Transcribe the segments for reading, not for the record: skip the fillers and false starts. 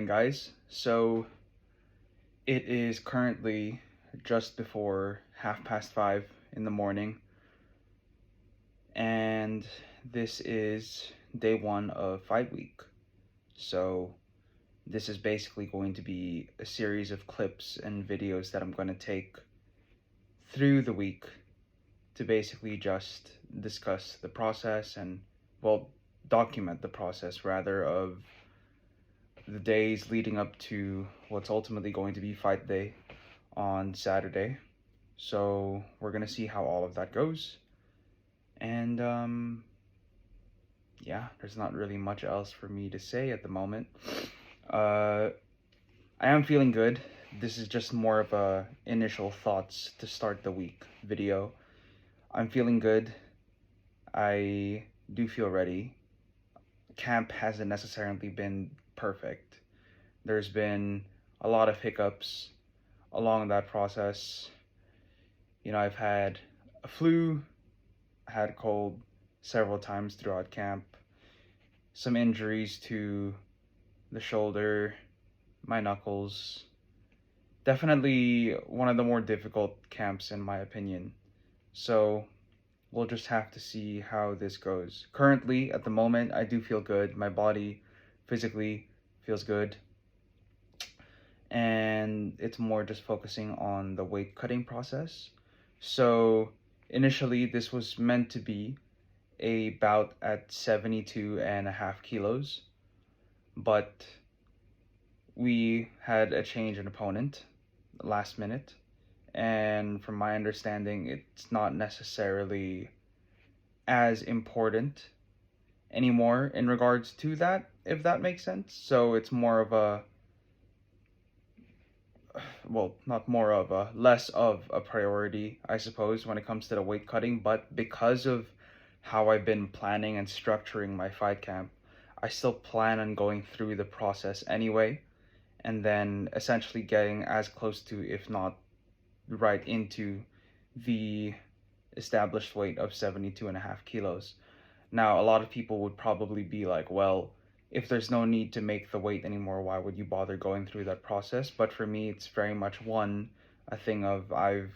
morning, guys. So it is currently just before 5:30 in the morning, and this is day one of fight week. So this is basically going to be a series of clips and videos that I'm going to take through the week to basically just discuss the process and, well, document the process rather of the days leading up to what's ultimately going to be fight day on Saturday. So we're gonna see how all of that goes. And yeah, there's not really much else for me to say at the moment. I am feeling good. This is just more of a initial thoughts to start the week video. I'm feeling good. I do feel ready. Camp hasn't necessarily been perfect. There's been a lot of hiccups along that process. I've had a flu, had a cold several times throughout camp, some injuries to the shoulder, my knuckles. Definitely one of the more difficult camps in my opinion. So we'll just have to see how this goes. Currently, at the moment, I do feel good. My body physically feels good. And it's more just focusing on the weight cutting process. So initially, this was meant to be a bout at 72.5 kilos, but we had a change in opponent last minute. And from my understanding, it's not necessarily as important anymore in regards to that, if that makes sense. So it's more of a, well, not more of a, less of a priority, I suppose, when it comes to the weight cutting. But because of how I've been planning and structuring my fight camp, I still plan on going through the process anyway, and then essentially getting as close to, if not right into, the established weight of 72.5 kilos. Now, a lot of people would probably be like, well, if there's no need to make the weight anymore, why would you bother going through that process? But for me, it's very much a thing of I've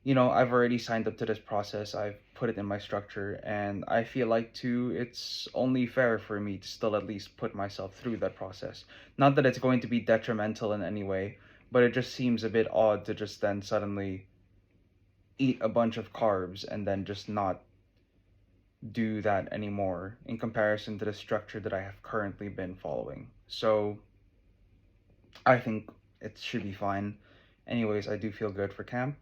already signed up to this process. I've put it in my structure, and I feel like too, it's only fair for me to still at least put myself through that process. Not that it's going to be detrimental in any way, but it just seems a bit odd to just then suddenly eat a bunch of carbs and then just not do that anymore in comparison to the structure that I have currently been following. So I think it should be fine. Anyways, I do feel good for camp.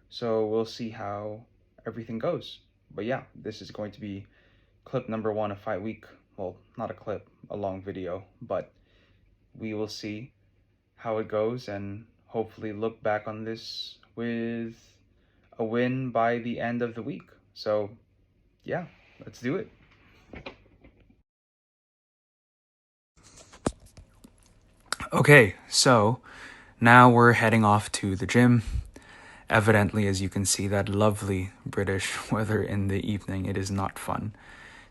So we'll see how everything goes. But yeah, this is going to be clip number one of fight week. Well, not a clip, a long video, but we will see how it goes and hopefully look back on this with a win by the end of the week. So yeah, let's do it. Okay, so now we're heading off to the gym. Evidently, as you can see, that lovely British weather in the evening, it is not fun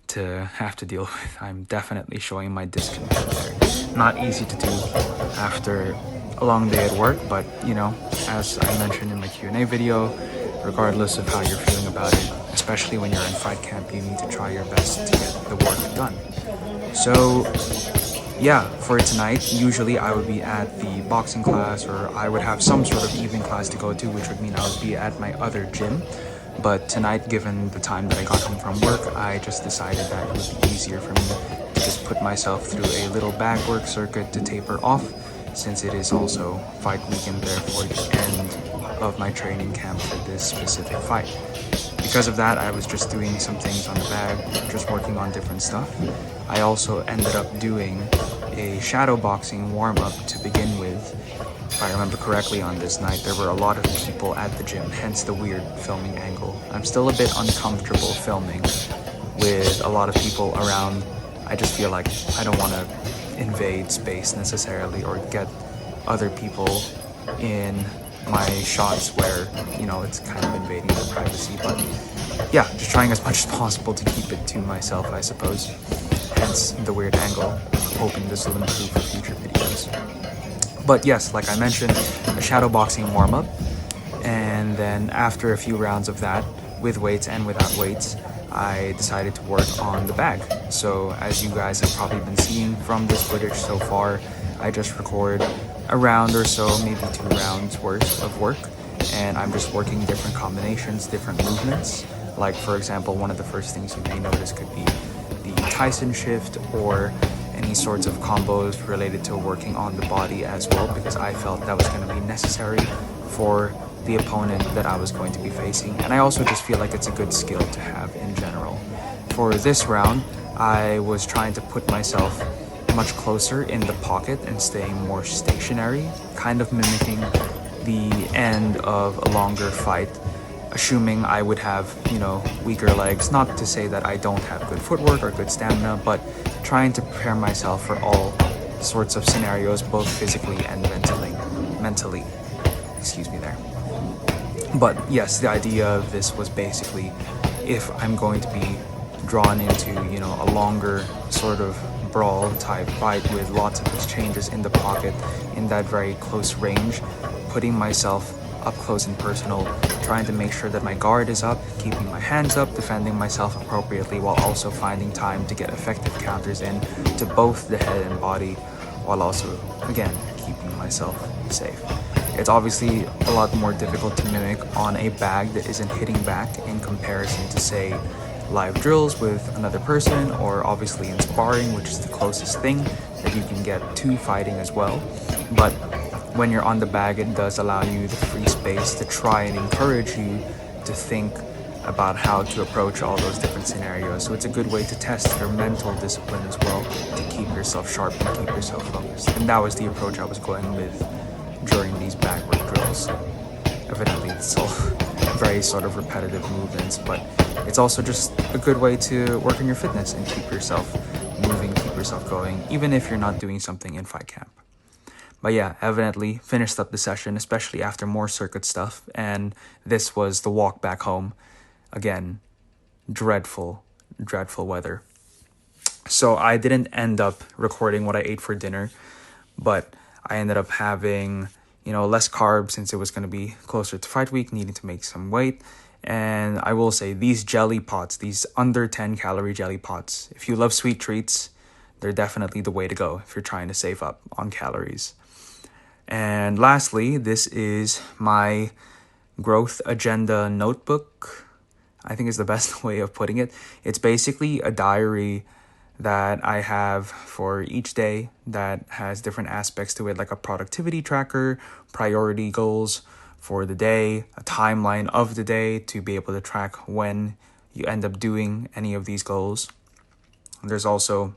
to have to deal with. I'm definitely showing my discontent there. Not easy to do after a long day at work, but as I mentioned in my Q&A video, regardless of how you're feeling about it, especially when you're in fight camp, you need to try your best to get the work done. So yeah, for tonight, usually I would be at the boxing class, or I would have some sort of evening class to go to, which would mean I would be at my other gym. But tonight, given the time that I got home from work, I just decided that it would be easier for me to just put myself through a little bag work circuit to taper off, since it is also fight weekend, therefore the end of my training camp for this specific fight. Because of that, I was just doing some things on the bag, just working on different stuff. I also ended up doing a shadow boxing warm-up to begin with. If I remember correctly, on this night, there were a lot of people at the gym, hence the weird filming angle. I'm still a bit uncomfortable filming with a lot of people around. I just feel like I don't want to invade space necessarily, or get other people in my shots where, it's kind of invading their privacy. But yeah, just trying as much as possible to keep it to myself, I suppose. Hence the weird angle. hoping this will improve for future videos. But yes, like I mentioned, a shadow boxing warm-up, and then after a few rounds of that, with weights and without weights, I decided to work on the bag. So as you guys have probably been seeing from this footage so far, I just record a round or so, maybe 2 rounds worth of work, and I'm just working different combinations, different movements. Like for example, one of the first things you may notice could be the Tyson shift or any sorts of combos related to working on the body as well, because I felt that was going to be necessary for the opponent that I was going to be facing, and I also just feel like it's a good skill to have in general. For this round, I was trying to put myself much closer in the pocket and staying more stationary, kind of mimicking the end of a longer fight, assuming I would have, weaker legs. Not to say that I don't have good footwork or good stamina, but trying to prepare myself for all sorts of scenarios, both physically and mentally. Excuse me there. But yes, the idea of this was basically, if I'm going to be drawn into, a longer sort of brawl type fight with lots of exchanges in the pocket, in that very close range, putting myself up close and personal, trying to make sure that my guard is up, keeping my hands up, defending myself appropriately, while also finding time to get effective counters in to both the head and body, while also, again, keeping myself safe. It's obviously a lot more difficult to mimic on a bag that isn't hitting back in comparison to, say, live drills with another person, or obviously in sparring, which is the closest thing that you can get to fighting as well. But when you're on the bag, it does allow you the free space to try and encourage you to think about how to approach all those different scenarios. So it's a good way to test your mental discipline as well, to keep yourself sharp and keep yourself focused. And that was the approach I was going with during these backward drills. Evidently, it's all very sort of repetitive movements, but it's also just a good way to work on your fitness and keep yourself moving, keep yourself going, even if you're not doing something in fight camp. But yeah, evidently finished up the session, especially after more circuit stuff, and this was the walk back home. Again, dreadful weather. So I didn't end up recording what I ate for dinner, but I ended up having, less carbs since it was going to be closer to fight week, needing to make some weight. And I will say, these jelly pots, these under 10 calorie jelly pots, if you love sweet treats, they're definitely the way to go if you're trying to save up on calories. And lastly, this is my growth agenda notebook, I think is the best way of putting it. It's basically a diary that I have for each day that has different aspects to it, like a productivity tracker, priority goals for the day, a timeline of the day to be able to track when you end up doing any of these goals. There's also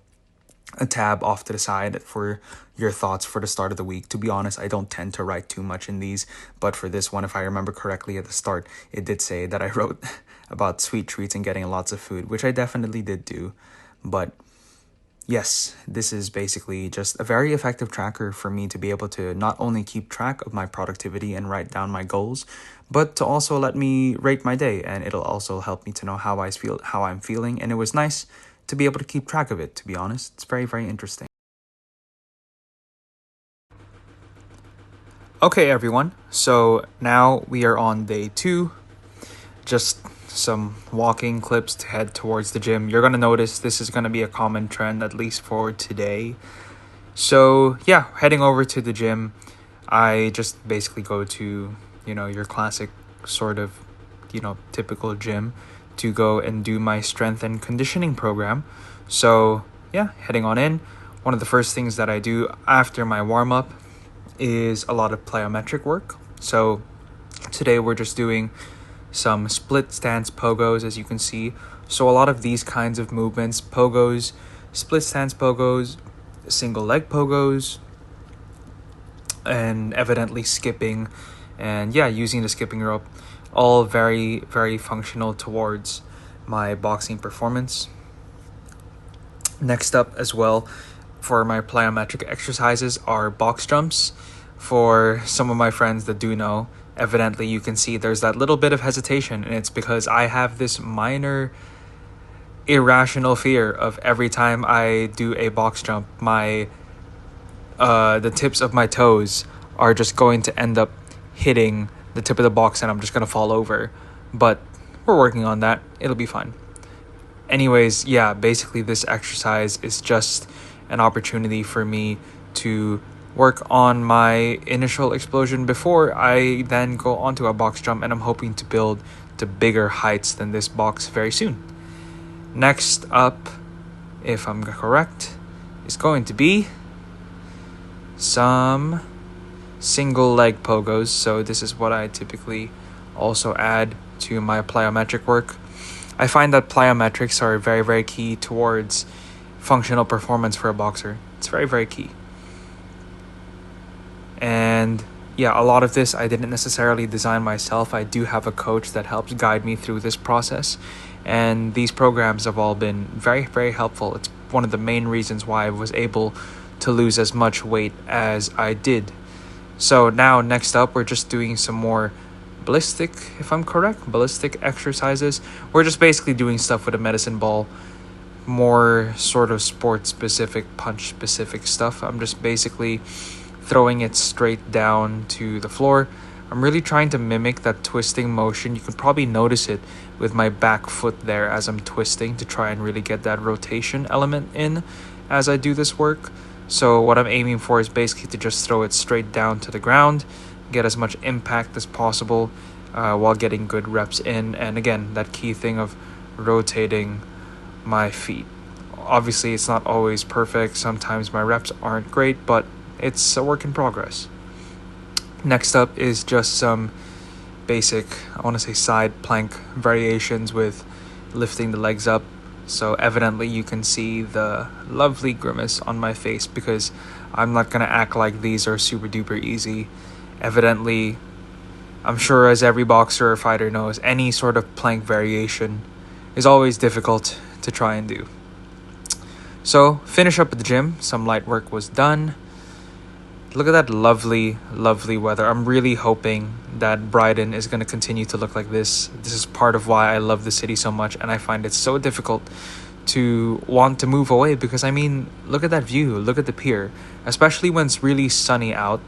a tab off to the side for your thoughts for the start of the week. To be honest, I don't tend to write too much in these, but for this one, if I remember correctly at the start, it did say that I wrote about sweet treats and getting lots of food, which I definitely did do. But yes, this is basically just a very effective tracker for me to be able to not only keep track of my productivity and write down my goals, but to also let me rate my day, and it'll also help me to know how I'm feeling. And it was nice to be able to keep track of it, to be honest. It's very, very interesting. Okay, everyone. So now we are on day 2. Just some walking clips to head towards the gym. You're going to notice this is going to be a common trend, at least for today. So yeah, heading over to the gym, I just basically go to, your classic sort of, typical gym to go and do my strength and conditioning program. So yeah, heading on in. One of the first things that I do after my warm-up is a lot of plyometric work. So today we're just doing some split stance pogos, as you can see. So a lot of these kinds of movements, pogos, split stance pogos, single leg pogos, and evidently skipping, and yeah, using the skipping rope, all very, very functional towards my boxing performance. Next up as well for my plyometric exercises are box jumps. For some of my friends that do know, evidently you can see there's that little bit of hesitation, and it's because I have this minor irrational fear of every time I do a box jump, the tips of my toes are just going to end up hitting the tip of the box and I'm just gonna fall over. But we're working on that. It'll be fine. Anyways, yeah, basically this exercise is just an opportunity for me to work on my initial explosion before I then go onto a box jump, and I'm hoping to build to bigger heights than this box very soon. Next up, if I'm correct, is going to be some single leg pogos. So this is what I typically also add to my plyometric work. I find that plyometrics are very, very key towards functional performance for a boxer. It's very, very key. And yeah, a lot of this I didn't necessarily design myself. I do have a coach that helps guide me through this process. And these programs have all been very, very helpful. It's one of the main reasons why I was able to lose as much weight as I did. So now next up, we're just doing some more ballistic exercises. We're just basically doing stuff with a medicine ball, more sort of sport specific, punch specific stuff. I'm just basically throwing it straight down to the floor. I'm really trying to mimic that twisting motion. You can probably notice it with my back foot there as I'm twisting to try and really get that rotation element in as I do this work. So what I'm aiming for is basically to just throw it straight down to the ground, get as much impact as possible while getting good reps in. And again, that key thing of rotating my feet. Obviously, it's not always perfect. Sometimes my reps aren't great, but it's a work in progress. Next up is just some basic, I want to say side plank variations with lifting the legs up. So evidently you can see the lovely grimace on my face because I'm not going to act like these are super duper easy. Evidently, I'm sure as every boxer or fighter knows, any sort of plank variation is always difficult to try and do. So finish up at the gym. Some light work was done. Look at that lovely, lovely weather. I'm really hoping that Brighton is going to continue to look like this. This is part of why I love the city so much, and I find it so difficult to want to move away because, I mean, look at that view. Look at the pier. Especially when it's really sunny out.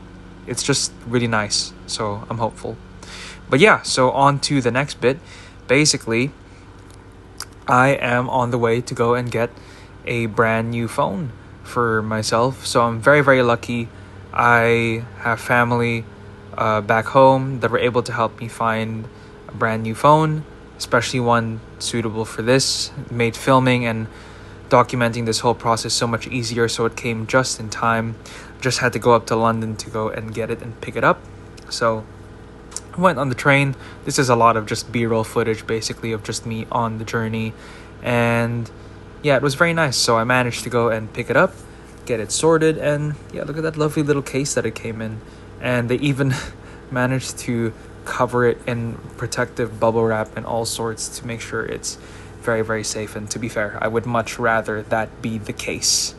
It's just really nice, so I'm hopeful. But yeah, so on to the next bit. Basically, I am on the way to go and get a brand new phone for myself. So I'm very, very lucky. I have family back home that were able to help me find a brand new phone, especially one suitable for this. It made filming and documenting this whole process so much easier, so it came just in time. Just had to go up to London to go and get it and pick it up. So I went on the train. This is a lot of just B-roll footage basically of just me on the journey, and yeah, it was very nice. So I managed to go and pick it up, get it sorted, and yeah, look at that lovely little case that it came in. And they even managed to cover it in protective bubble wrap and all sorts to make sure it's very, very safe. And to be fair, I would much rather that be the case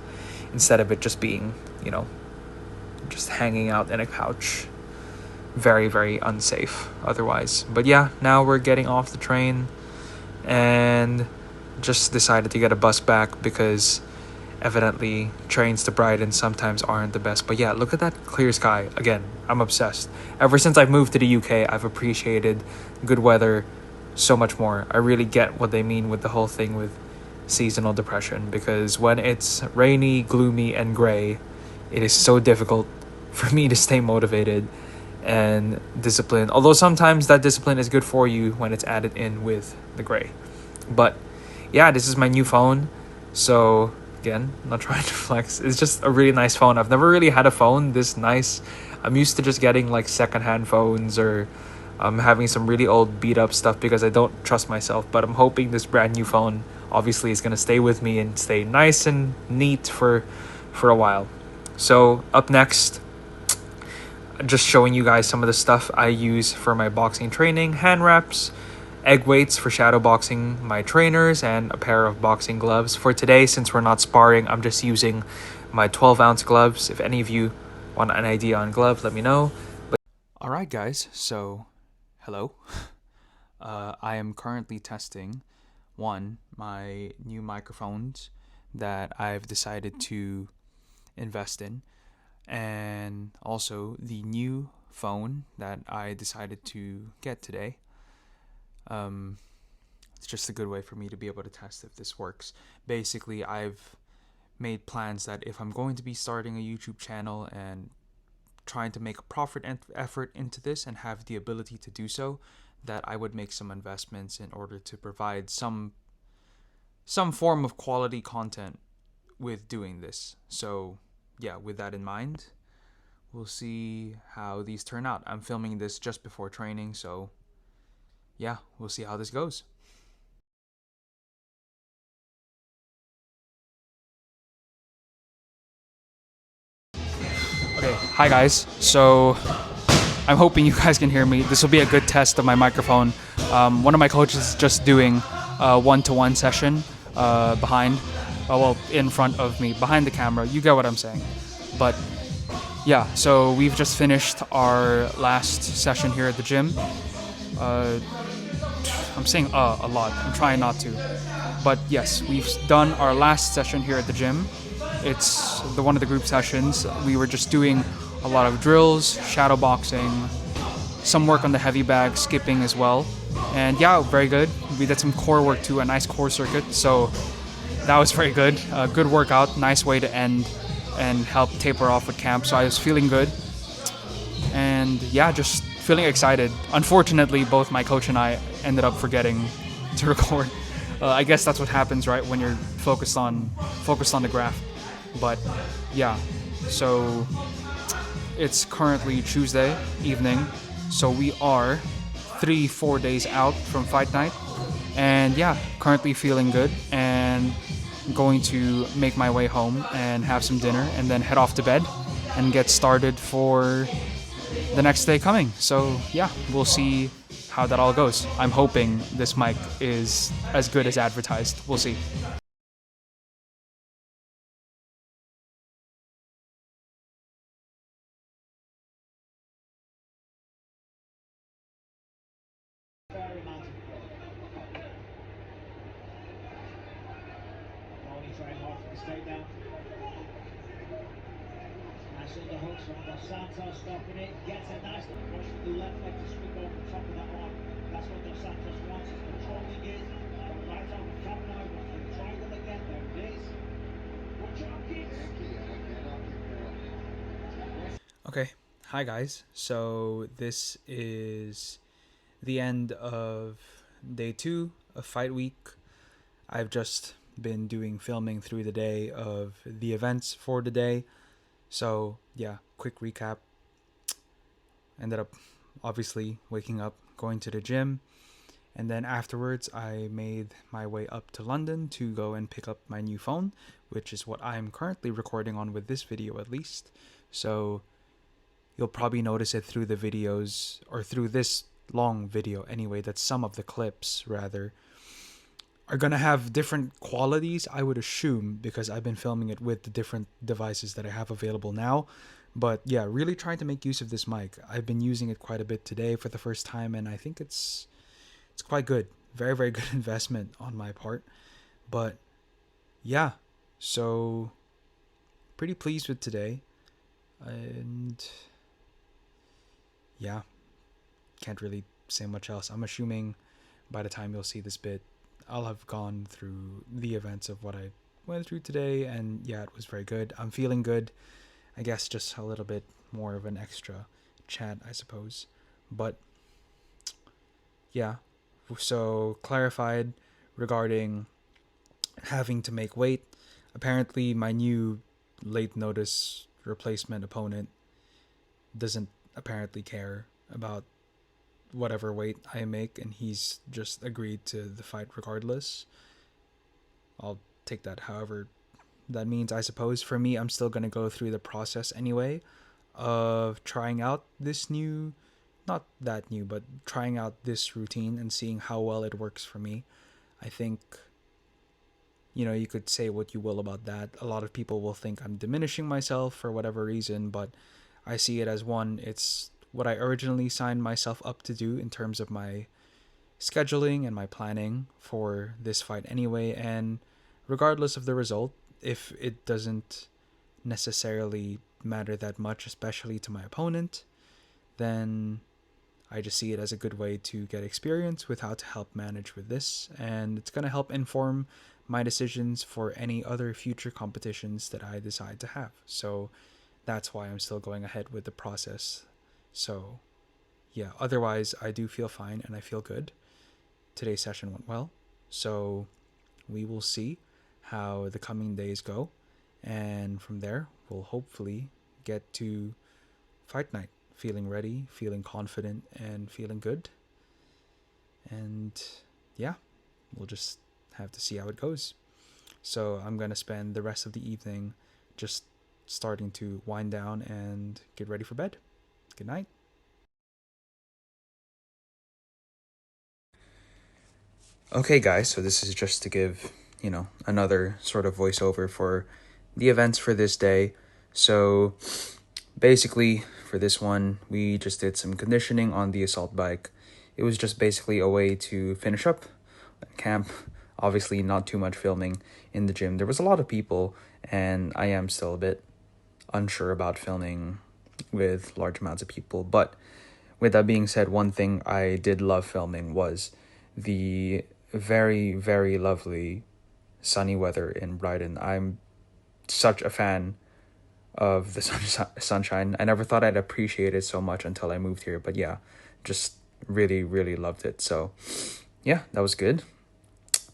instead of it just being, just hanging out in a couch. Very, very unsafe otherwise. But yeah, now we're getting off the train and just decided to get a bus back because evidently trains to Brighton sometimes aren't the best. But yeah, look at that clear sky. Again, I'm obsessed. Ever since I've moved to the UK, I've appreciated good weather so much more. I really get what they mean with the whole thing with seasonal depression, because when it's rainy, gloomy, and gray, it is so difficult for me to stay motivated and disciplined. Although sometimes that discipline is good for you when it's added in with the gray. But yeah, this is my new phone. So again, I'm not trying to flex. It's just a really nice phone. I've never really had a phone this nice. I'm used to just getting like secondhand phones or having some really old beat up stuff because I don't trust myself. But I'm hoping this brand new phone obviously is going to stay with me and stay nice and neat for a while. So up next, just showing you guys some of the stuff I use for my boxing training: hand wraps, egg weights for shadow boxing, my trainers, and a pair of boxing gloves. For today, since we're not sparring, I'm just using my 12-ounce gloves. If any of you want an idea on gloves, let me know. All right, guys, so hello. I am currently testing one, my new microphones that I've decided to invest in, and also the new phone that I decided to get today. It's just a good way for me to be able to test if this works. Basically, I've made plans that if I'm going to be starting a YouTube channel and trying to make a profit and effort into this and have the ability to do so, that I would make some investments in order to provide some form of quality content with doing this. So yeah, with that in mind, we'll see how these turn out. I'm filming this just before training, so yeah, we'll see how this goes. Okay, hi guys. So I'm hoping you guys can hear me. This will be a good test of my microphone. One of my coaches is just doing a one-to-one session in front of me, behind the camera. You get what I'm saying. But yeah, so we've just finished our last session here at the gym. I'm saying a lot. I'm trying not to. But yes, we've done our last session here at the gym. It's one of the group sessions. We were just doing a lot of drills, shadow boxing, some work on the heavy bag, skipping as well. And yeah, very good. We did some core work too, a nice core circuit. So that was very good. Good workout, nice way to end and help taper off with camp. So I was feeling good. And yeah, just feeling excited. Unfortunately, both my coach and I ended up forgetting to record. I guess that's what happens, right, when you're focused on the graph. But yeah, so it's currently Tuesday evening, so we are 3-4 days out from fight night, and yeah, currently feeling good, and going to make my way home and have some dinner and then head off to bed and get started for the next day coming. So yeah, we'll see how that all goes. I'm hoping this mic is as good as advertised. We'll see. Trying hard for the takedown. Nice underhooks from Dos Santos, stopping it. Gets a nice push with the left leg to sweep over the top of that one. That's what Dos Santos wants. He's controlling it. Right on the cap now. Wants to triangle again. There it is. Watch out, kids. Okay, hi guys. So this is the end of day 2 of fight week. I've just been doing filming through the day of the events for the day. So yeah, quick recap. Ended up obviously waking up, going to the gym, and then afterwards I made my way up to London to go and pick up my new phone, which is what I'm currently recording on with this video at least. So you'll probably notice it through the videos, or through this long video anyway, that some of the clips rather are gonna have different qualities, I would assume, because I've been filming it with the different devices that I have available now. But yeah, really trying to make use of this mic. I've been using it quite a bit today for the first time, and I think it's quite good. Very, very good investment on my part. But yeah, so pretty pleased with today. And yeah, can't really say much else. I'm assuming by the time you'll see this bit, I'll have gone through the events of what I went through today, and yeah, it was very good. I'm feeling good. I guess just a little bit more of an extra chat, I suppose. But yeah, so clarified regarding having to make weight. Apparently, my new late notice replacement opponent doesn't apparently care about whatever weight I make, and he's just agreed to the fight regardless. I'll take that however that means, I suppose. For me, I'm still going to go through the process anyway of trying out this new, not that new, but trying out this routine and seeing how well it works for me. I think, you could say what you will about that. A lot of people will think I'm diminishing myself for whatever reason, but I see it as one, it's what I originally signed myself up to do in terms of my scheduling and my planning for this fight anyway. And regardless of the result, if it doesn't necessarily matter that much, especially to my opponent, then I just see it as a good way to get experience with how to help manage with this, and it's going to help inform my decisions for any other future competitions that I decide to have. So that's why I'm still going ahead with the process. So yeah, otherwise I do feel fine and I feel good. Today's session went well, so we will see how the coming days go, and from there we'll hopefully get to fight night feeling ready, feeling confident, and feeling good. And yeah, we'll just have to see how it goes. So I'm gonna spend the rest of the evening just starting to wind down and get ready for bed. Good night. Okay, guys, so this is just to give, another sort of voiceover for the events for this day. So basically, for this one, we just did some conditioning on the assault bike. It was just basically a way to finish up camp. Obviously, not too much filming in the gym. There was a lot of people, and I am still a bit unsure about filming with large amounts of people. But with that being said, one thing I did love filming was the very, very lovely sunny weather in Brighton. I'm such a fan of the sunshine. I never thought I'd appreciate it so much until I moved here, but yeah, just really, really loved it. So yeah, that was good.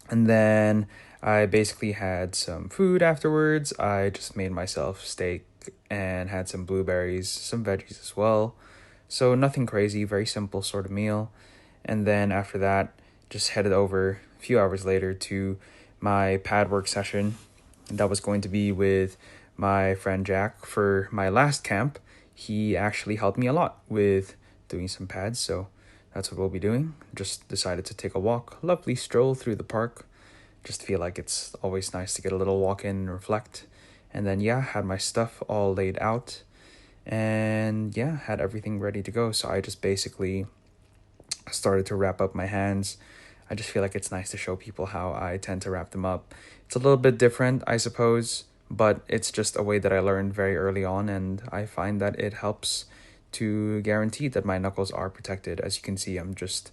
And then I basically had some food afterwards. I just made myself steak and had some blueberries, some veggies as well. So nothing crazy, very simple sort of meal. And then after that, just headed over a few hours later to my pad work session. That was going to be with my friend Jack for my last camp. He actually helped me a lot with doing some pads, so that's what we'll be doing. Just decided to take a walk, lovely stroll through the park. Just feel like it's always nice to get a little walk in and reflect. And then yeah, had my stuff all laid out and yeah, had everything ready to go. So I just basically started to wrap up my hands. I just feel like it's nice to show people how I tend to wrap them up. It's a little bit different, I suppose, but it's just a way that I learned very early on, and I find that it helps to guarantee that my knuckles are protected. As you can see, I'm just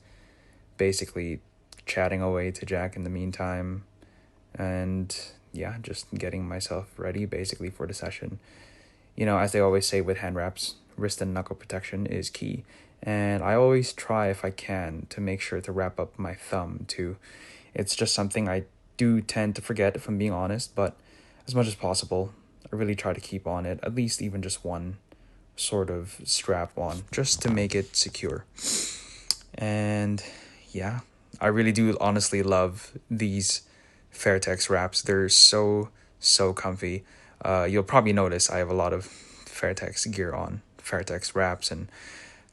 basically chatting away to Jack in the meantime, and yeah, just getting myself ready basically for the session. As they always say with hand wraps, wrist and knuckle protection is key. And I always try, if I can, to make sure to wrap up my thumb too. It's just something I do tend to forget, if I'm being honest, but as much as possible, I really try to keep on it, at least even just one sort of strap on, just to make it secure. And yeah, I really do honestly love these Fairtex wraps. They're so comfy. You'll probably notice I have a lot of Fairtex gear on, Fairtex wraps and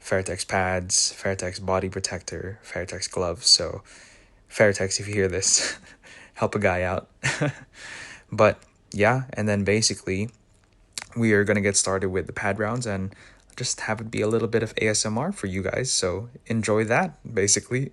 Fairtex pads, Fairtex body protector, Fairtex gloves. So Fairtex, if you hear this, help a guy out. But yeah, and then basically we are going to get started with the pad rounds and just have it be a little bit of ASMR for you guys. So enjoy that, basically.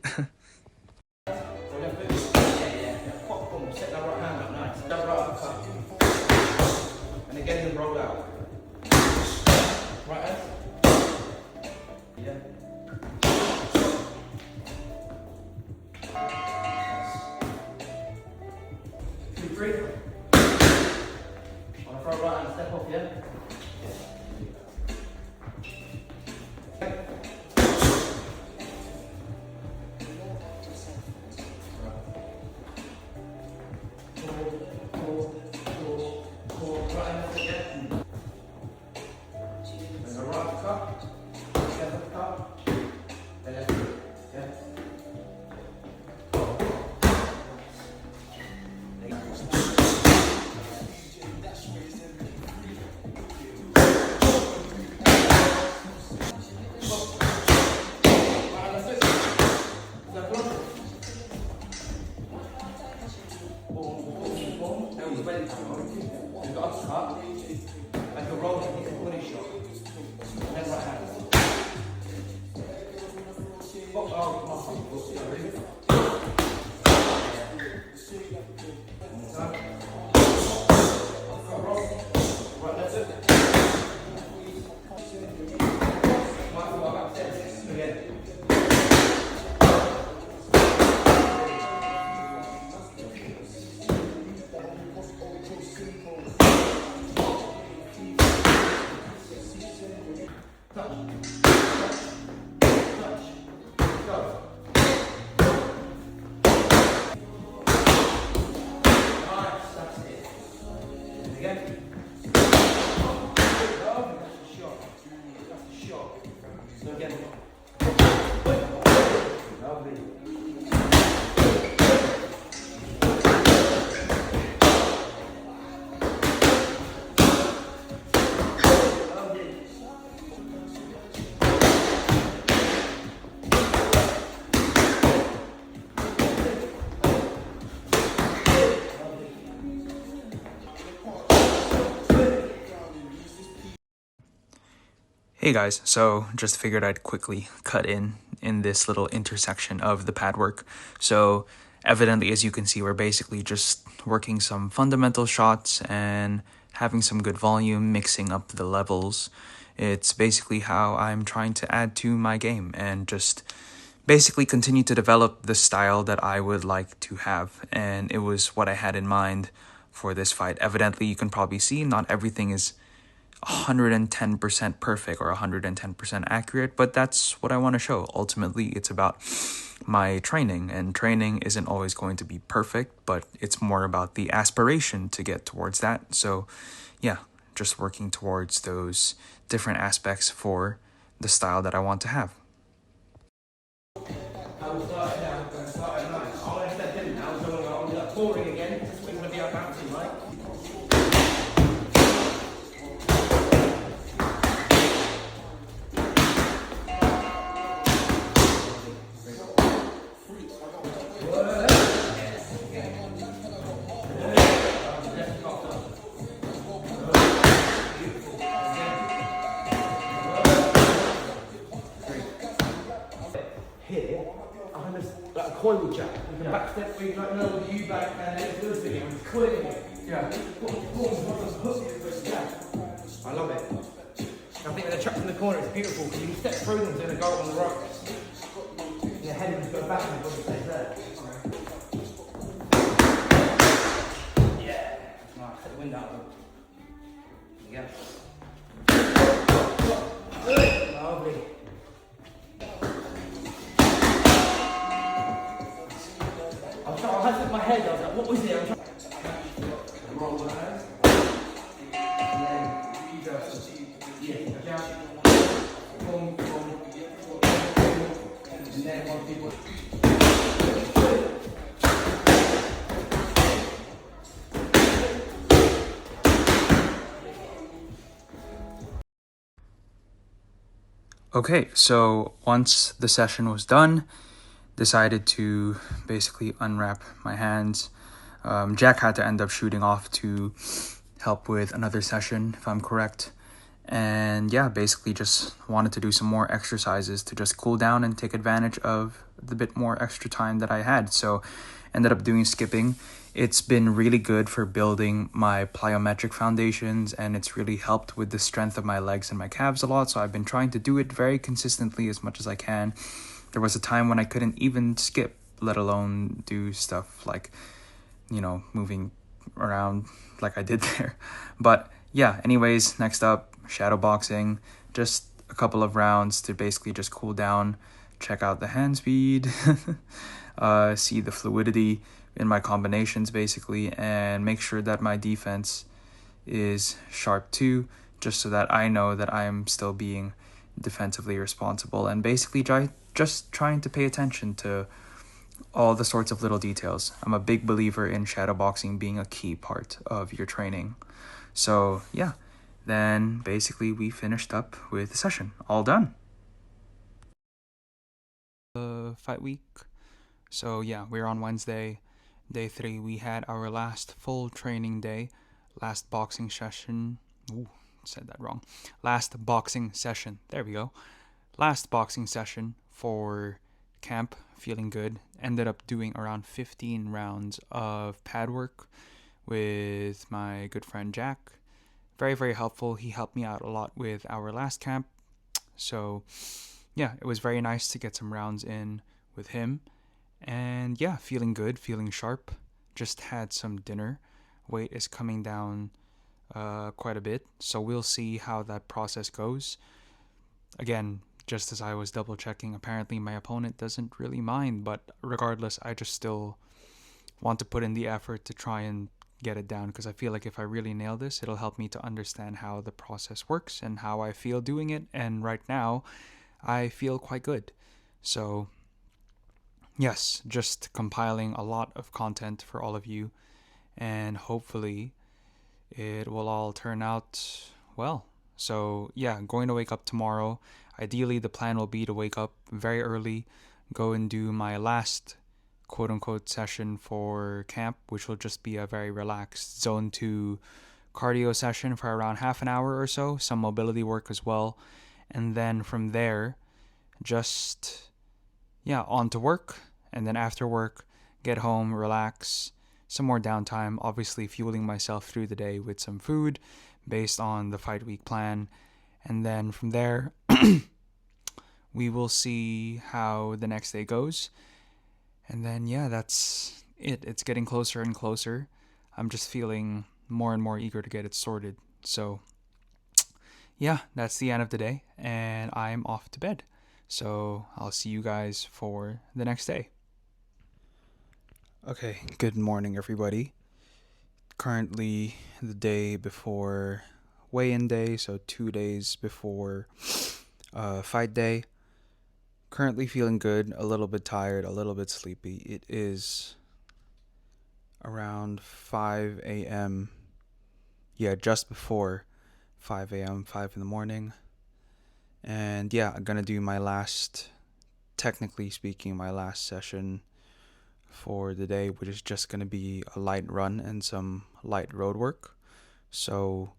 Hey guys, so just figured I'd quickly cut in this little intersection of the pad work. So evidently, as you can see, we're basically just working some fundamental shots and having some good volume, mixing up the levels. It's basically how I'm trying to add to my game and just basically continue to develop the style that I would like to have. And it was what I had in mind for this fight. Evidently, you can probably see not everything is 110% perfect or 110% accurate, but that's what I want to show. Ultimately, it's about my training, and training isn't always going to be perfect, but it's more about the aspiration to get towards that. So yeah, just working towards those different aspects for the style that I want to have. Here, I'm just like a coil jack. You can back step where you like know with you back and then it's good thing. It's coiling it. Yeah. I love it. I think with the traps in the corner, it's beautiful because you can step through them, it's going to go up on the right. Your head will go back and it stays there. Yeah. Nice. Set the wind out. There you go. Lovely. I had to put my head, I was like, what was it? I'm trying to roll my hands. And then you just, jump, boom, boom, boom, and then once people. Okay, so once the session was done, decided to basically unwrap my hands. Jack had to end up shooting off to help with another session, if I'm correct. And yeah, basically just wanted to do some more exercises to just cool down and take advantage of the bit more extra time that I had. So ended up doing skipping. It's been really good for building my plyometric foundations, and it's really helped with the strength of my legs and my calves a lot. So I've been trying to do it very consistently as much as I can. There was a time when I couldn't even skip, let alone do stuff like, moving around like I did there. But yeah, anyways, next up, shadow boxing. Just a couple of rounds to basically just cool down, check out the hand speed, see the fluidity in my combinations basically, and make sure that my defense is sharp too, just so that I know that I am still being defensively responsible, and basically just trying to pay attention to all the sorts of little details. I'm a big believer in shadowboxing being a key part of your training. So yeah, then basically we finished up with the session. All done. Fight week. So yeah, we're on Wednesday, day 3. We had our last full training day, last boxing session. Ooh, said that wrong. Last boxing session. There we go. Last boxing session for camp, feeling good. Ended up doing around 15 rounds of pad work with my good friend Jack. Very, very helpful. He helped me out a lot with our last camp. So, yeah, it was very nice to get some rounds in with him. And yeah, feeling good, feeling sharp. Just had some dinner. Weight is coming down quite a bit. So we'll see how that process goes. Again, just as I was double checking, apparently my opponent doesn't really mind, but regardless, I just still want to put in the effort to try and get it down because I feel like if I really nail this, it'll help me to understand how the process works and how I feel doing it. And right now, I feel quite good. So, yes, just compiling a lot of content for all of you, and hopefully, it will all turn out well. So, yeah, going to wake up tomorrow. Ideally, the plan will be to wake up very early, go and do my last quote unquote session for camp, which will just be a very relaxed zone 2 cardio session for around half an hour or so, some mobility work as well. And then from there, just, yeah, on to work. And then after work, get home, relax, some more downtime, obviously fueling myself through the day with some food based on the fight week plan. And then from there, we will see how the next day goes. And then, yeah, that's it. It's getting closer and closer. I'm just feeling more and more eager to get it sorted. So, yeah, that's the end of the day, and I'm off to bed. So, I'll see you guys for the next day. Okay, good morning, everybody. Currently, the day before weigh-in day, so 2 days before fight day. Currently feeling good, a little bit tired, a little bit sleepy. It is around 5 a.m. Yeah, just before 5 a.m., 5 in the morning. And yeah, I'm gonna do my last, technically speaking, my last session for the day, which is just gonna be a light run and some light road work. So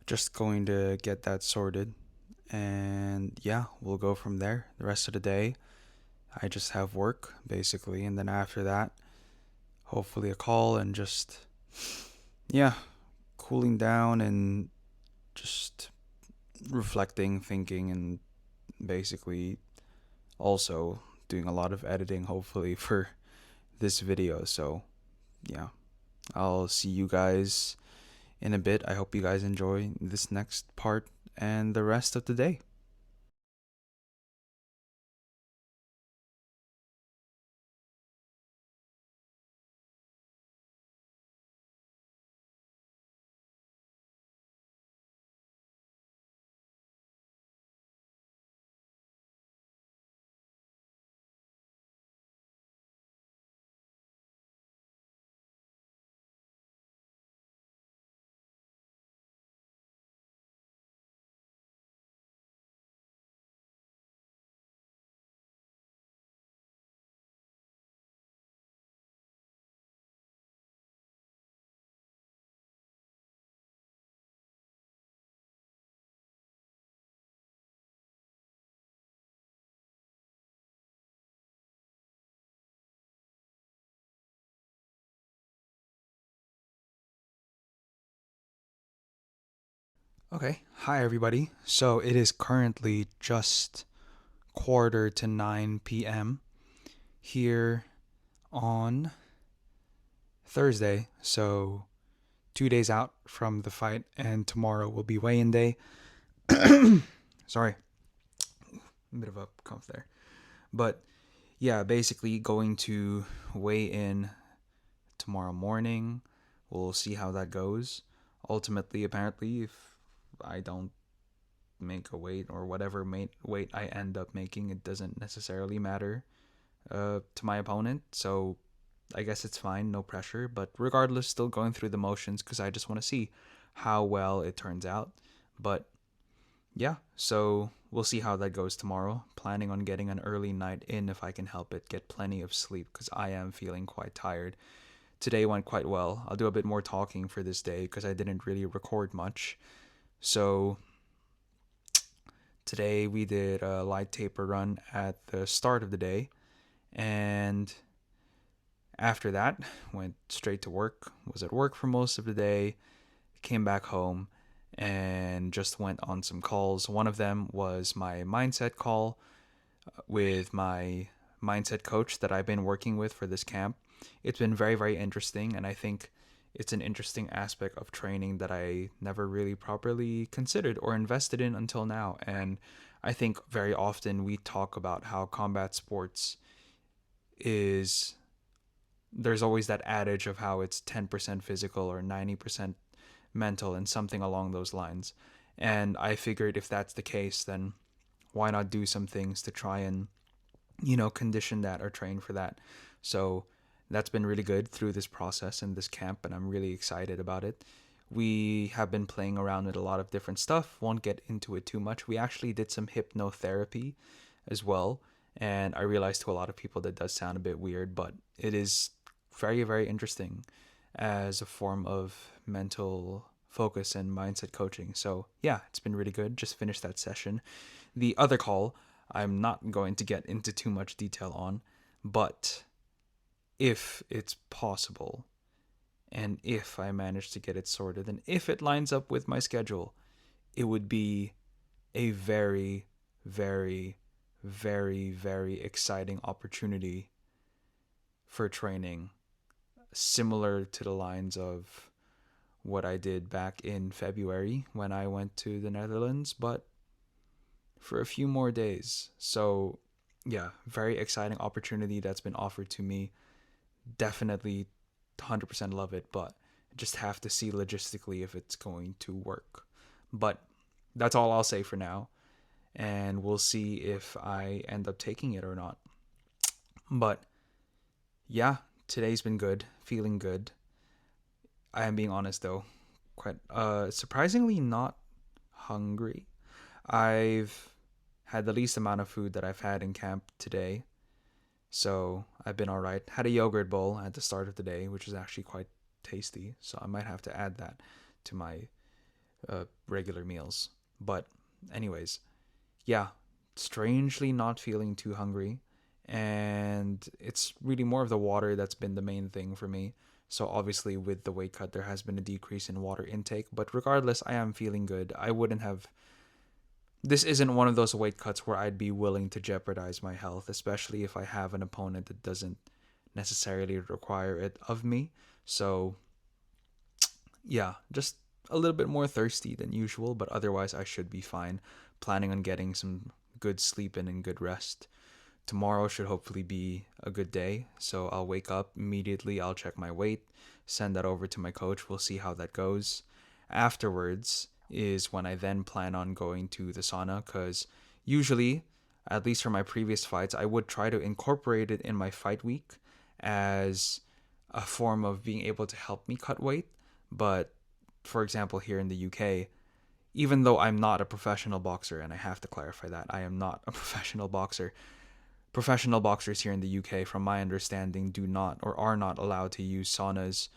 just going to get that sorted. And yeah, we'll go from there. The rest of the day, I just have work basically, and then after that, hopefully a call and just, yeah, cooling down and just reflecting, thinking, and basically also doing a lot of editing, hopefully, for this video. So, yeah, I'll see you guys in a bit. I hope you guys enjoy this next part and the rest of the day. Okay, hi everybody. So it is currently just 8:45 p.m. here on Thursday. So 2 days out from the fight, and tomorrow will be weigh-in day. Sorry, a bit of a cough there. But yeah, basically going to weigh in tomorrow morning. We'll see how that goes. Ultimately, apparently, if I don't make a weight or whatever weight I end up making, it doesn't necessarily matter to my opponent. So I guess it's fine, no pressure. But regardless, still going through the motions because I just want to see how well it turns out. But yeah, so we'll see how that goes tomorrow. Planning on getting an early night in if I can help it, get plenty of sleep because I am feeling quite tired. Today went quite well. I'll do a bit more talking for this day because I didn't really record much. So Today we did a light taper run at the start of the day, and after that went straight to work. Was at work for most of the day, came back home, and just went on some calls. One of them was my mindset call with my mindset coach that I've been working with for this camp. It's been very, very interesting, and I think it's an interesting aspect of training that I never really properly considered or invested in until now. And I think very often we talk about how combat sports is, there's always that adage of how it's 10% physical or 90% mental and something along those lines. And I figured if that's the case, then why not do some things to try and, condition that or train for that. So that's been really good through this process and this camp, and I'm really excited about it. We have been playing around with a lot of different stuff. Won't get into it too much. We actually did some hypnotherapy as well, and I realized to a lot of people that does sound a bit weird, but it is very, very interesting as a form of mental focus and mindset coaching. So, yeah, it's been really good. Just finished that session. The other call, I'm not going to get into too much detail on, but if it's possible, and if I manage to get it sorted, and if it lines up with my schedule, it would be a very, very, very, very exciting opportunity for training, similar to the lines of what I did back in February when I went to the Netherlands, but for a few more days. So, yeah, very exciting opportunity that's been offered to me. Definitely 100% love it, but just have to see logistically if it's going to work. But that's all I'll say for now, and we'll see if I end up taking it or not. But yeah, today's been good, feeling good. I am being honest though, quite surprisingly not hungry. I've had the least amount of food that I've had in camp today, so I've been all right. Had a yogurt bowl at the start of the day, which is actually quite tasty, so I might have to add that to my regular meals. But anyways, yeah, strangely not feeling too hungry, and it's really more of the water that's been the main thing for me. So obviously with the weight cut there has been a decrease in water intake, but regardless I am feeling good. I wouldn't have, this isn't one of those weight cuts where I'd be willing to jeopardize my health, especially if I have an opponent that doesn't necessarily require it of me. So yeah, just a little bit more thirsty than usual, but otherwise I should be fine. Planning on getting some good sleep in and good rest. Tomorrow should hopefully be a good day, so I'll wake up immediately, I'll check my weight, send that over to my coach, we'll see how that goes. Afterwards is when I then plan on going to the sauna, because usually, at least for my previous fights, I would try to incorporate it in my fight week as a form of being able to help me cut weight. But for example, here in the UK, even though I'm not a professional boxer, and I have to clarify that, I am not a professional boxer. Professional boxers here in the UK, from my understanding, do not or are not allowed to use saunas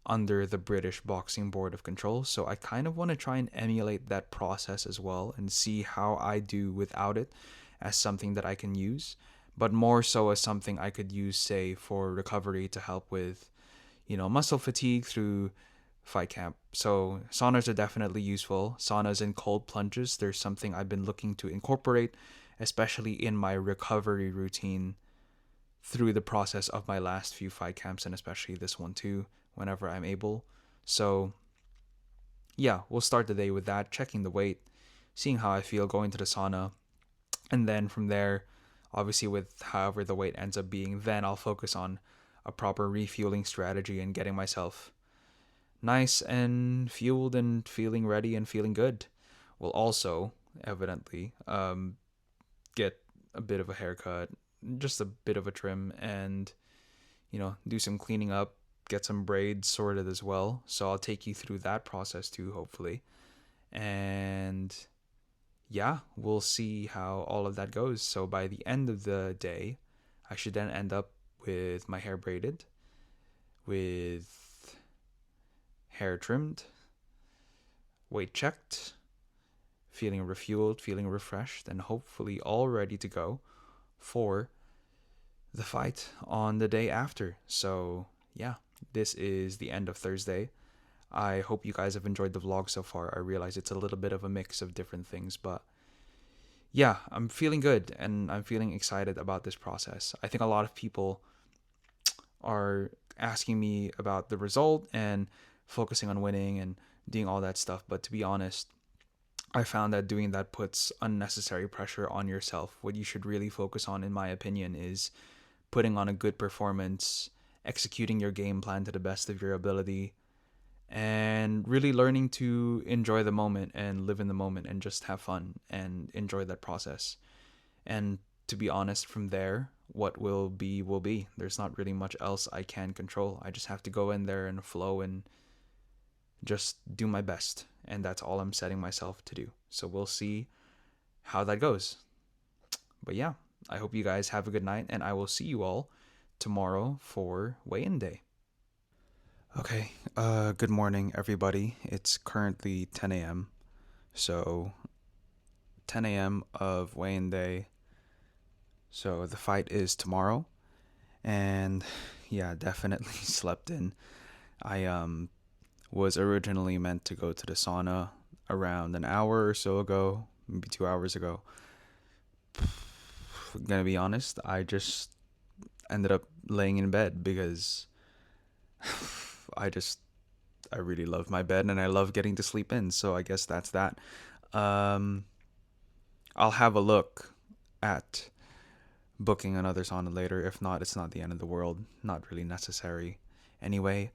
under the British Boxing Board of Control. So I kind of want to try and emulate that process as well and see how I do without it as something that I can use, but more so as something I could use, say, for recovery to help with, muscle fatigue through fight camp. So saunas are definitely useful. Saunas and cold plunges, there's something I've been looking to incorporate, especially in my recovery routine through the process of my last few fight camps, and especially this one too, whenever I'm able. So yeah, we'll start the day with that, checking the weight, seeing how I feel, going to the sauna, and then from there, obviously with however the weight ends up being, then I'll focus on a proper refueling strategy and getting myself nice and fueled and feeling ready and feeling good. We'll also evidently get a bit of a haircut, just a bit of a trim, and do some cleaning up, get some braids sorted as well. So I'll take you through that process too, hopefully. And yeah, we'll see how all of that goes. So by the end of the day, I should then end up with my hair braided, with hair trimmed, weight checked, feeling refueled, feeling refreshed, and hopefully all ready to go for the fight on the day after. So, yeah, this is the end of Thursday. I hope you guys have enjoyed the vlog so far. I realize it's a little bit of a mix of different things, but yeah, I'm feeling good and I'm feeling excited about this process. I think a lot of people are asking me about the result and focusing on winning and doing all that stuff, but to be honest, I found that doing that puts unnecessary pressure on yourself. What you should really focus on, in my opinion, is putting on a good performance, executing your game plan to the best of your ability, and really learning to enjoy the moment and live in the moment and just have fun and enjoy that process. And to be honest, from there, what will be will be. There's not really much else I can control. I just have to go in there and flow and just do my best. And that's all I'm setting myself to do. So we'll see how that goes. But yeah, I hope you guys have a good night, and I will see you all tomorrow for weigh-in day. Okay, good morning, everybody. It's currently 10 a.m. So, 10 a.m. of weigh-in day. So, the fight is tomorrow. And yeah, definitely slept in. I was originally meant to go to the sauna around an hour or so ago, maybe 2 hours ago. Gonna be honest, I just ended up laying in bed because I just I really love my bed and I love getting to sleep in. So I guess that's that. Um, I'll have a look at booking another sauna later. If not, it's not the end of the world. Not really necessary anyway.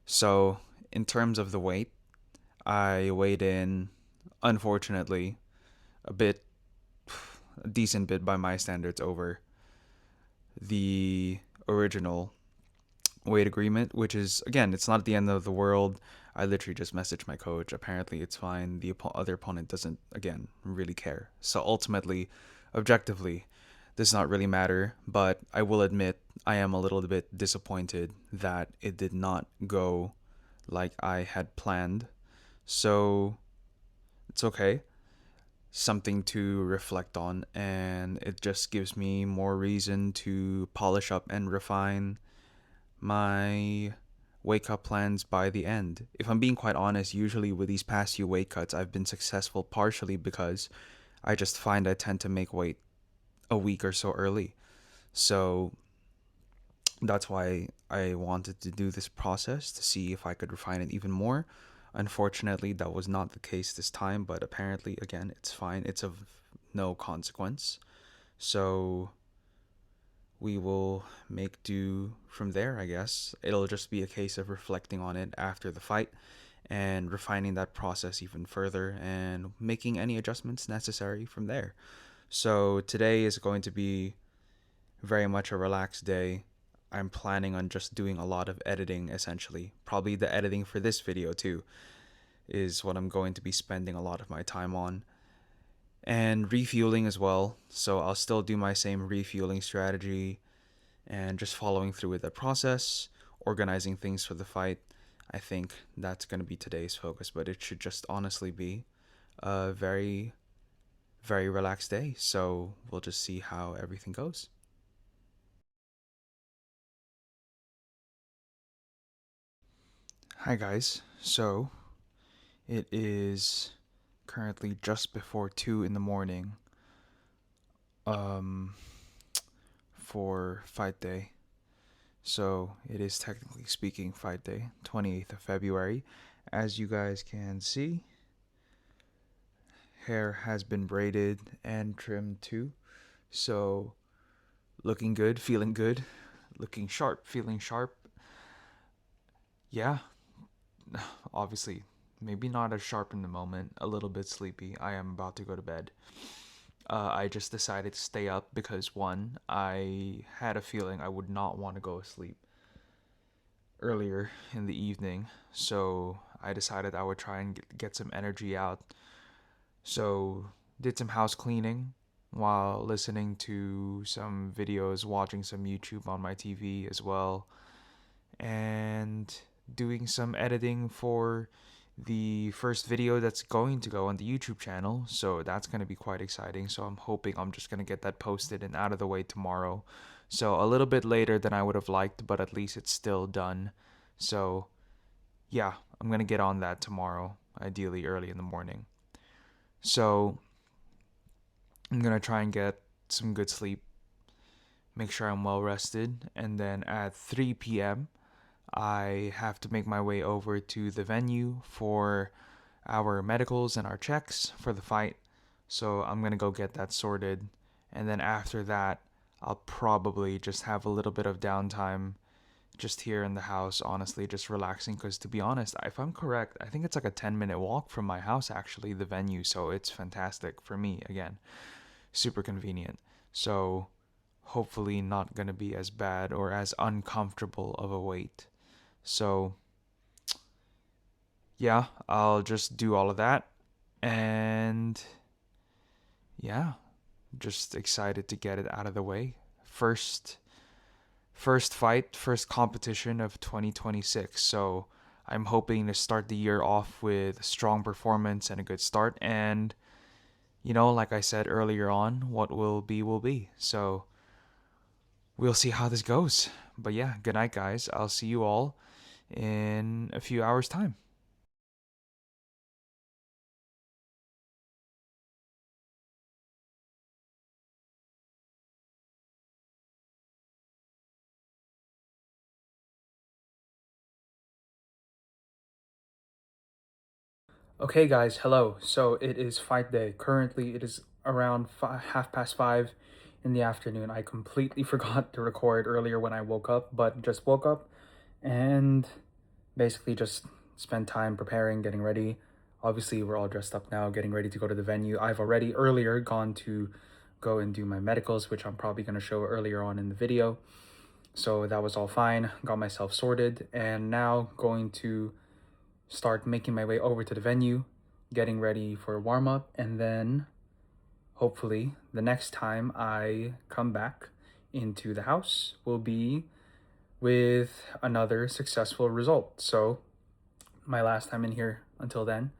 So in terms of the weight, I weighed in, unfortunately, a decent bit by my standards over the original weight agreement, which is, again, it's not the end of the world. I literally just messaged my coach. Apparently it's fine. The other opponent doesn't, again, really care. So ultimately, objectively, does not really matter. But I will admit I am a little bit disappointed that it did not go like I had planned. So it's okay. Something to reflect on, and it just gives me more reason to polish up and refine my weight cut plans by the end. If I'm being quite honest, usually with these past few weight cuts, I've been successful partially because I just find I tend to make weight a week or so early. So that's why I wanted to do this process to see if I could refine it even more. Unfortunately, that was not the case this time, but apparently, again, it's fine. It's of no consequence. So we will make do from there, I guess. It'll just be a case of reflecting on it after the fight and refining that process even further and making any adjustments necessary from there. So today is going to be very much a relaxed day. I'm planning on just doing a lot of editing, essentially. Probably the editing for this video too is what I'm going to be spending a lot of my time on. And refueling as well. So I'll still do my same refueling strategy and just following through with the process, organizing things for the fight. I think that's going to be today's focus, but it should just honestly be a very, very relaxed day. So we'll just see how everything goes. Hi guys. So it is currently just before 2 in the morning for fight day. So it is technically speaking fight day, 28th of February. As you guys can see, hair has been braided and trimmed too. So looking good, feeling good, looking sharp, feeling sharp. Yeah, obviously, maybe not as sharp in the moment, a little bit sleepy. I am about to go to bed. I just decided to stay up because, one, I had a feeling I would not want to go to sleep earlier in the evening, so I decided I would try and get some energy out. So, did some house cleaning while listening to some videos, watching some YouTube on my TV as well, and doing some editing for the first video that's going to go on the YouTube channel, so that's going to be quite exciting. So I'm hoping I'm just going to get that posted and out of the way tomorrow. So a little bit later than I would have liked, but at least it's still done. So yeah, I'm going to get on that tomorrow, ideally early in the morning. So I'm going to try and get some good sleep, make sure I'm well rested, and then at 3 p.m., I have to make my way over to the venue for our medicals and our checks for the fight. So I'm going to go get that sorted. And then after that, I'll probably just have a little bit of downtime just here in the house, honestly, just relaxing. Because to be honest, if I'm correct, I think it's like a 10-minute walk from my house, actually, the venue. So it's fantastic for me, again, super convenient. So hopefully, not going to be as bad or as uncomfortable of a wait. So yeah, I'll just do all of that. And yeah, just excited to get it out of the way. First fight, first competition of 2026. So I'm hoping to start the year off with a strong performance and a good start. And like I said earlier on, what will be will be. So we'll see how this goes. But yeah, good night, guys. I'll see you all in a few hours' time. Okay, guys, hello. So it is fight day. Currently, it is around 5:30 in the afternoon. I completely forgot to record earlier when I woke up, but just woke up and basically just spent time preparing, getting ready. Obviously, we're all dressed up now, getting ready to go to the venue. I've already earlier gone to go and do my medicals, which I'm probably going to show earlier on in the video. So that was all fine. Got myself sorted, and now going to start making my way over to the venue, getting ready for a warm up, and then hopefully the next time I come back into the house will be with another successful result. So, my last time in here until then.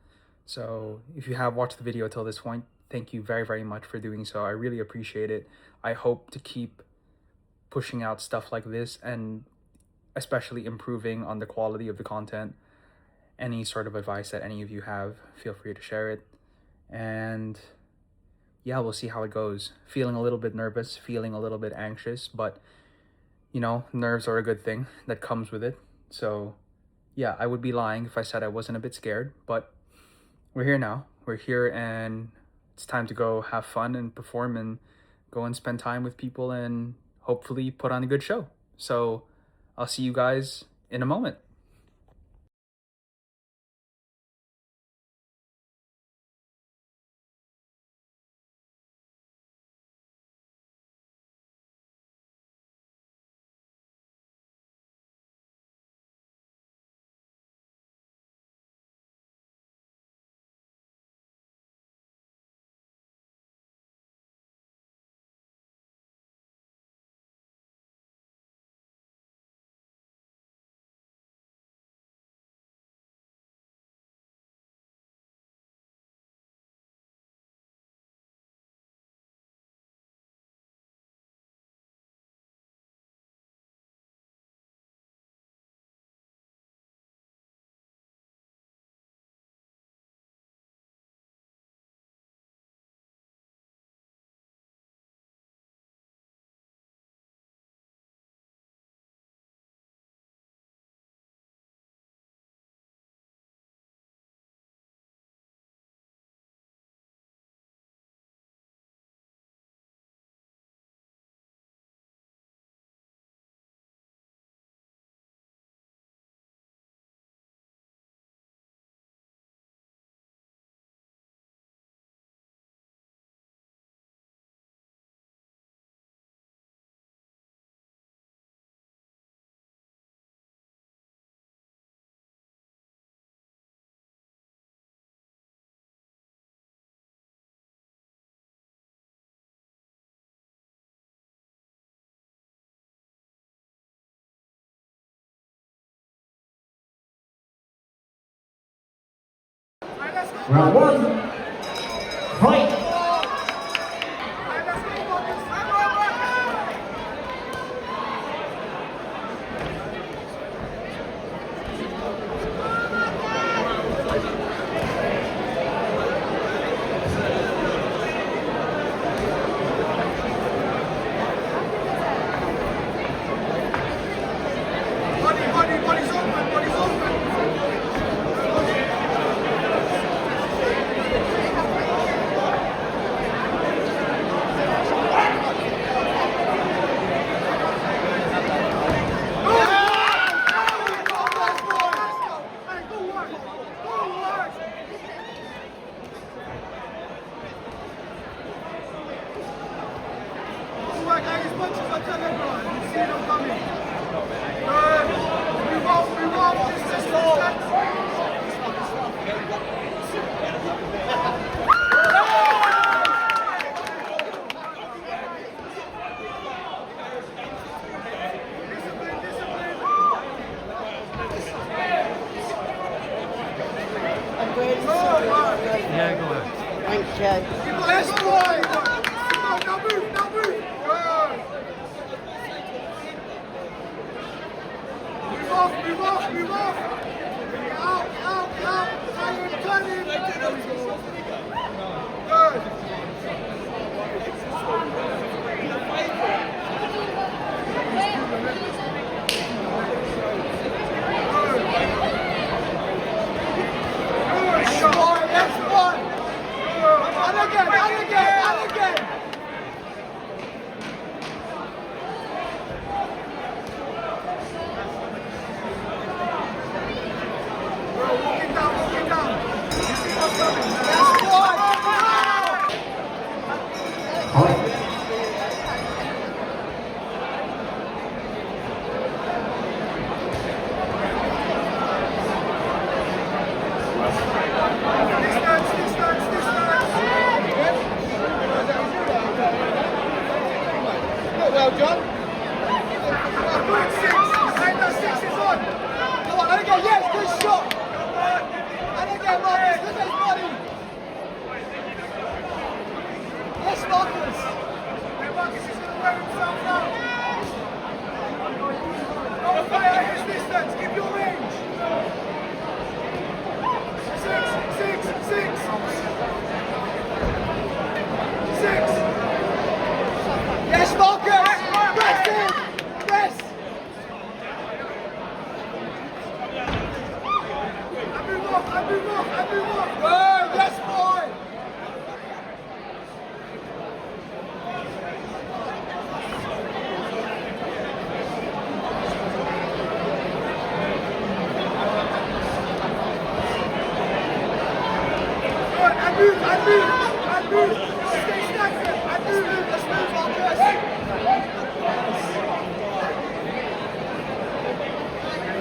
So, if you have watched the video till this point, thank you very, very much for doing so. I really appreciate it. I hope to keep pushing out stuff like this and especially improving on the quality of the content. Any sort of advice that any of you have, feel free to share it. And yeah, we'll see how it goes. Feeling a little bit nervous, feeling a little bit anxious, but nerves are a good thing that comes with it. So yeah, I would be lying if I said I wasn't a bit scared, but we're here now. We're here and it's time to go have fun and perform and go and spend time with people and hopefully put on a good show. So I'll see you guys in a moment. Round one. Fight. Yeah, go ahead. Thanks, Joe. Let's go! Now move, now move! Good! Move off, move off, move off! Out, out, out! Turn him! Good! Good shot! That's one! And again, and again, and again! Walking down, walking down. You see what's coming? That's one! Fight. Distance, distance, distance! Well done. Good six. And the six is on. Come on, and again, yes, good shot. And again, Marcus, look at his body. Yes, Marcus. Hey, Marcus is going to wear himself out. Don't fire his distance. Keep your range. Six, six, six. Six. Yes, Marcus. Press him. Press. I move off, I move off, I move off. Good, yes, boy. Good, I move, I move, I move. Stay stagnant, I move, let's move, Marcus.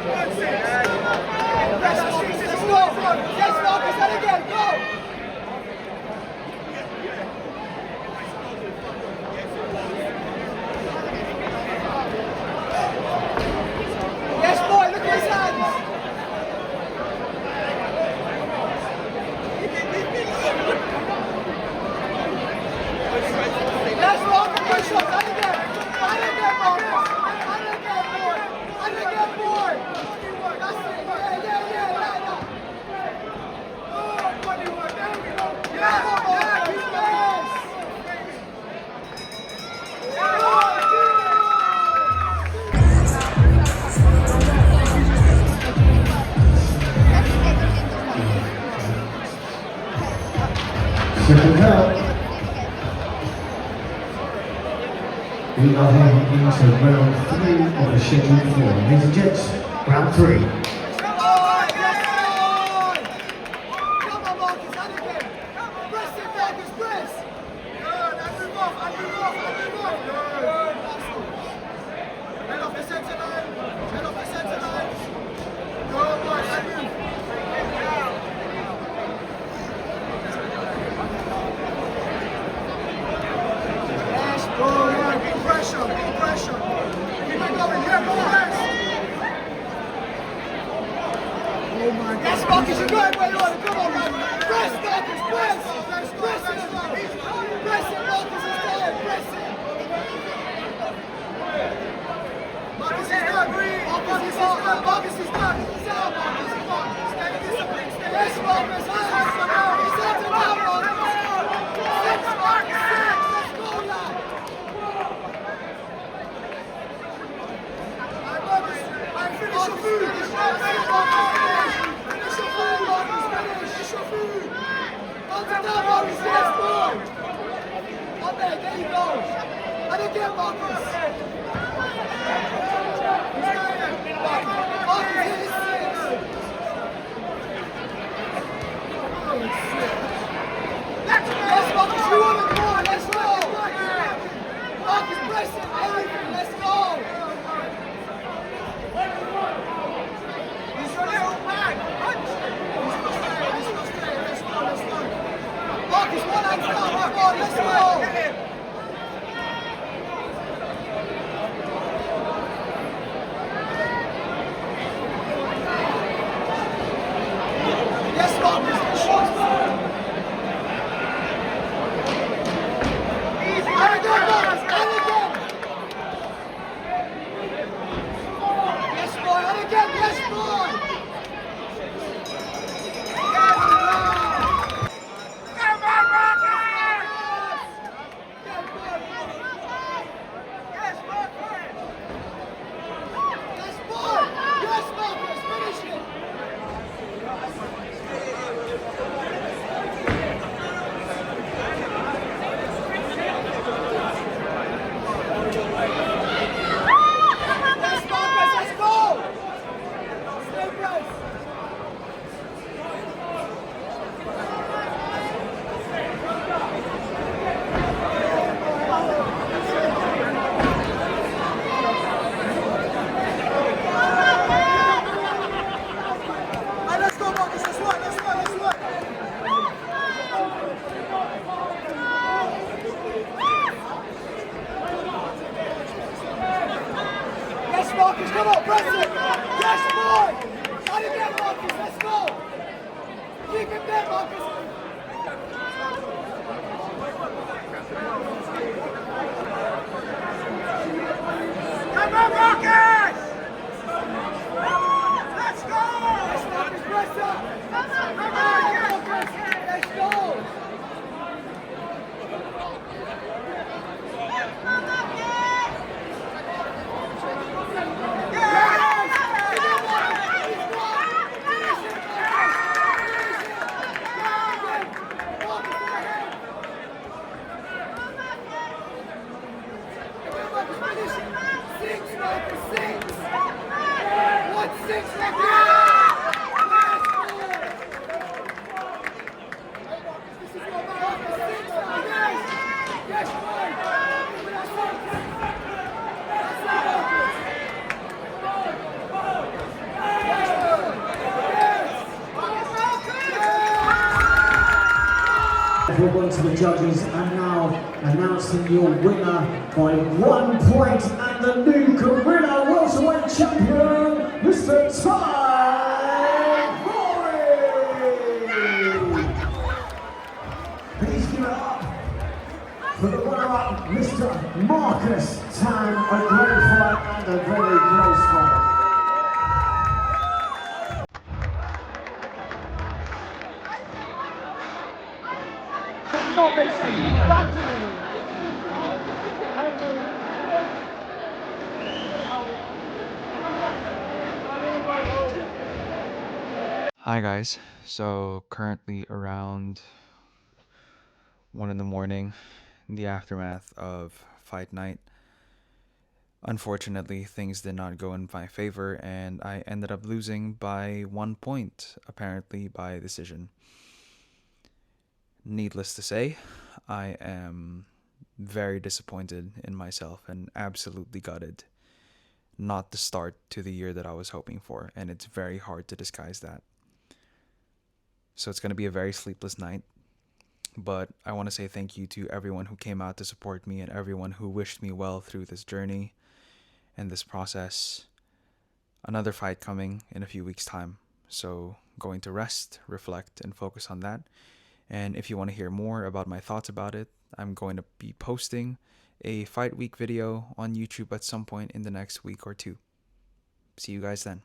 Good, six. Yes, Marcus, let's go. Yes, Marcus, and again, go. Yes, boy, look at his hands. Yes, Marcus, good shot, and again, Marcus, and again, boy, and again, boy. That's it, yeah, yeah, yeah, like that. Oh, body work, there we go. Yeah, yeah, yes. Second round. We are heading into round 3 of the scheduled 4. Ladies and gents, round 3. Come on, Marcus, and again. Press it, Marcus, press. Good, and move off, and move off, and move off. Good, that's good. Head off the centre line. Head off the centre line. Good, boy, and move. Yes, boy, yeah, big pressure, big pressure. Keep it going, yeah, go rest. Oh my God. Yes, Marcus, you're going where you want to. Come on, man. Press Marcus, press! Press it! Press it, Marcus, it's there! Press it! Marcus is done! Marcus is done! Marcus is done! It's out, Marcus! Stay disciplined! Yes, Marcus! It's out to now, Marcus! 6, Marcus! 6! Let's go, lad! Finish your food! Finish your food, Marcus! Finish your food! Hold it down, Marcus! Yes, boy! On there you go! And again, Marcus! Marcus, hit his 6! Yes, Marcus, you want it more! Let's go! Marcus, press it! Everything! Let's go! Marcus, one hand down, come on, let's go! Yes, Marcus, shots! And again, Marcus, and again! Yes, boy, and again, yes, boy! Marcus, come on, press it! Yes, boy! And again, Marcus, let's go! Keep him there, Marcus! Come on, Marcus! Let's go! Yes, Marcus, press up! Come on, Marcus! Let's go! Everyone to the judges, and now announcing your winner by 1 point and the new Gorilla Welterweight Champion, Mr. Ty Rory! Please give it up for the runner-up, Mr. Marcus Tan, a great fight and a very close fight. Hi guys, so currently around 1 in the morning, in the aftermath of fight night. Unfortunately, things did not go in my favor and I ended up losing by 1 point, apparently by decision. Needless to say, I am very disappointed in myself and absolutely gutted. Not the start to the year that I was hoping for, and it's very hard to disguise that. So it's going to be a very sleepless night, but I want to say thank you to everyone who came out to support me and everyone who wished me well through this journey and this process. Another fight coming in a few weeks' time, so going to rest, reflect, and focus on that, And if you want to hear more about my thoughts about it, I'm going to be posting a fight week video on YouTube at some point in the next week or two. See you guys then.